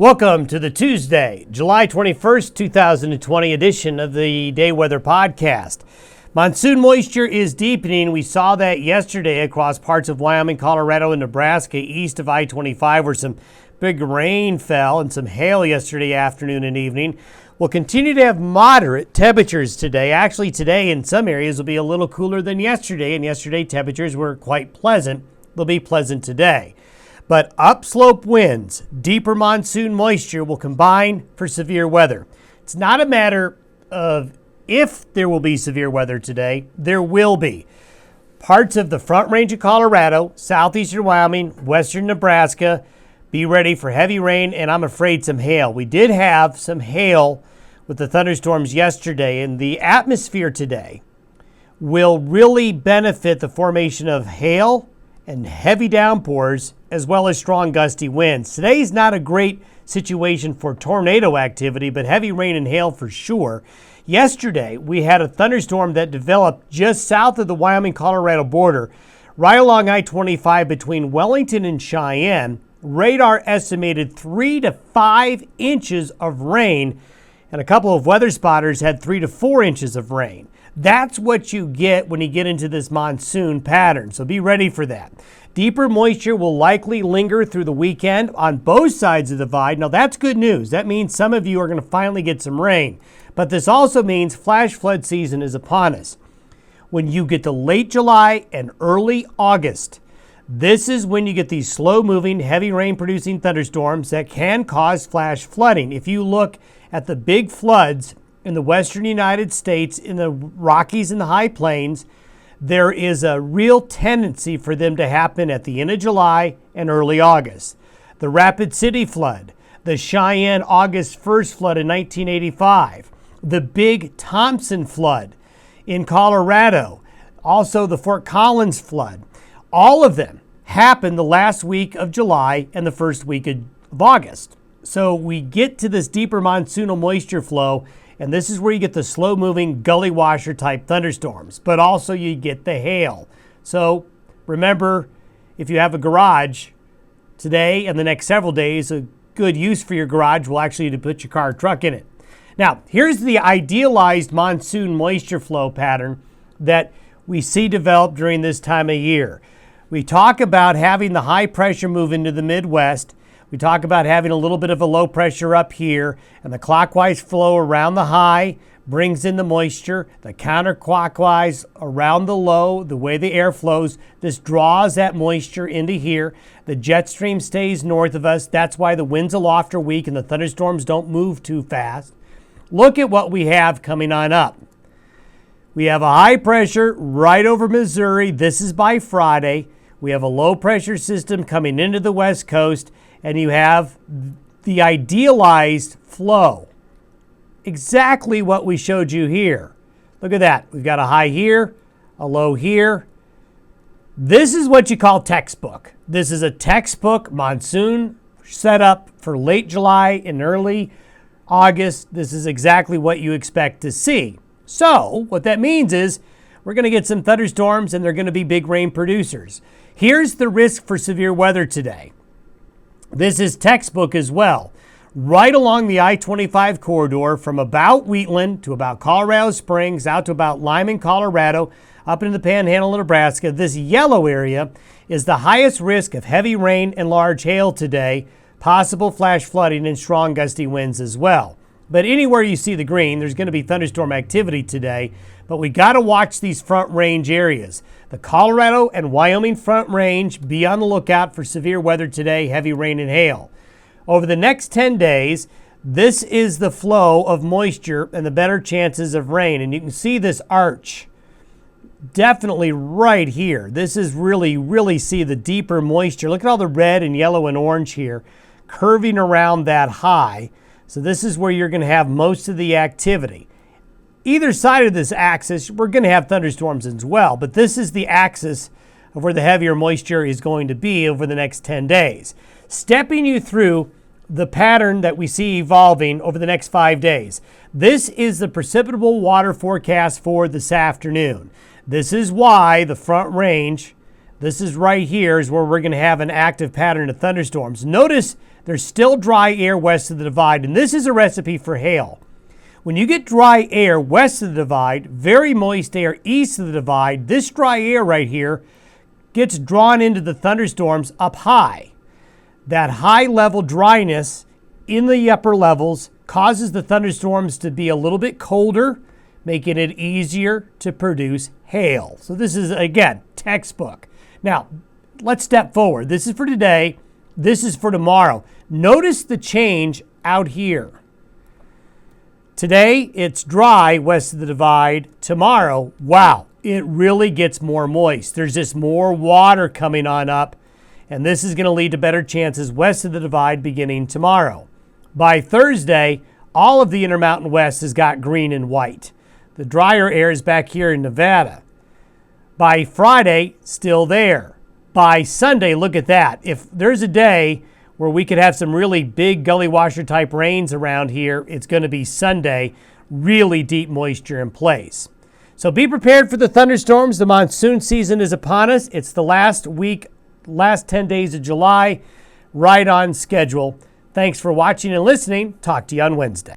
Welcome to the Tuesday, July 21st, 2020 edition of the Day Weather Podcast. Monsoon moisture is deepening. We saw that yesterday across parts of Wyoming, Colorado, and Nebraska east of I-25 where some big rain fell and some hail yesterday afternoon and evening. We'll continue to have moderate temperatures today. Actually, today in some areas will be a little cooler than yesterday, and yesterday temperatures were quite pleasant. They'll be pleasant today. But upslope winds, deeper monsoon moisture will combine for severe weather. It's not a matter of if there will be severe weather today, there will be. Parts of the Front Range of Colorado, southeastern Wyoming, western Nebraska, be ready for heavy rain and I'm afraid some hail. We did have some hail with the thunderstorms yesterday, and the atmosphere today will really benefit the formation of hail and heavy downpours, as well as strong gusty winds. Today's not a great situation for tornado activity, but heavy rain and hail for sure. Yesterday, we had a thunderstorm that developed just south of the Wyoming-Colorado border, right along I-25 between Wellington and Cheyenne. Radar estimated 3 to 5 inches of rain, and a couple of weather spotters had 3 to 4 inches of rain. That's what you get when you get into this monsoon pattern, so be ready for that. Deeper moisture will likely linger through the weekend on both sides of the divide. Now that's good news. That means some of you are going to finally get some rain. But this also means flash flood season is upon us. When you get to late July and early August, this is when you get these slow-moving, heavy rain-producing thunderstorms that can cause flash flooding. If you look at the big floods in the western United States, in the Rockies and the High Plains, there is a real tendency for them to happen at the end of July and early August. The Rapid City flood, the Cheyenne August 1st flood in 1985, the big Thompson flood in Colorado, also the Fort Collins flood, all of them happened the last week of July and the first week of August. So we get to this deeper monsoonal moisture flow, and this is where you get the slow-moving gully washer type thunderstorms, but also you get the hail. So remember, if you have a garage today and the next several days, a good use for your garage will actually be to put your car or truck in it. Now, here's the idealized monsoon moisture flow pattern that we see develop during this time of year. We talk about having the high pressure move into the Midwest. We talk about having a little bit of a low pressure up here, and the clockwise flow around the high brings in the moisture. The counterclockwise around the low, the way the air flows, this draws that moisture into here. The jet stream stays north of us. That's why the winds aloft are weak and the thunderstorms don't move too fast. Look at what we have coming on up. We have a high pressure right over Missouri. This is by Friday. We have a low pressure system coming into the West Coast, and you have the idealized flow. Exactly what we showed you here. Look at that. We've got a high here, a low here. This is what you call textbook. This is a textbook monsoon setup for late July and early August. This is exactly what you expect to see. So what that means is we're going to get some thunderstorms and they're going to be big rain producers. Here's the risk for severe weather today. This is textbook as well. Right along the I-25 corridor from about Wheatland to about Colorado Springs, out to about Lyman, Colorado, up into the Panhandle of Nebraska, this yellow area is the highest risk of heavy rain and large hail today, possible flash flooding and strong gusty winds as well. But anywhere you see the green, there's going to be thunderstorm activity today. But we got to watch these front range areas. The Colorado and Wyoming front range, be on the lookout for severe weather today, heavy rain and hail. Over the next 10 days, this is the flow of moisture and the better chances of rain. And you can see this arch definitely right here. This is really see the deeper moisture. Look at all the red and yellow and orange here curving around that high. So this is where you're going to have most of the activity. Either side of this axis, we're going to have thunderstorms as well, but this is the axis of where the heavier moisture is going to be over the next 10 days. Stepping you through the pattern that we see evolving over the next 5 days. This is the precipitable water forecast for this afternoon. This is why the front range This is right here is where we're going to have an active pattern of thunderstorms. Notice there's still dry air west of the divide, and this is a recipe for hail. When you get dry air west of the divide, very moist air east of the divide, this dry air right here gets drawn into the thunderstorms up high. That high level dryness in the upper levels causes the thunderstorms to be a little bit colder, making it easier to produce hail. So this is, again, textbook. Now, let's step forward. This is for today. This is for tomorrow. Notice the change out here. Today, it's dry west of the divide. Tomorrow, wow, it really gets more moist. There's just more water coming on up, and this is going to lead to better chances west of the divide beginning tomorrow. By Thursday, all of the Intermountain West has got green and white. The drier air is back here in Nevada. By Friday, still there. By Sunday, look at that. If there's a day where we could have some really big gully washer type rains around here, it's going to be Sunday. Really deep moisture in place. So be prepared for the thunderstorms. The monsoon season is upon us. It's the last 10 days of July, right on schedule. Thanks for watching and listening. Talk to you on Wednesday.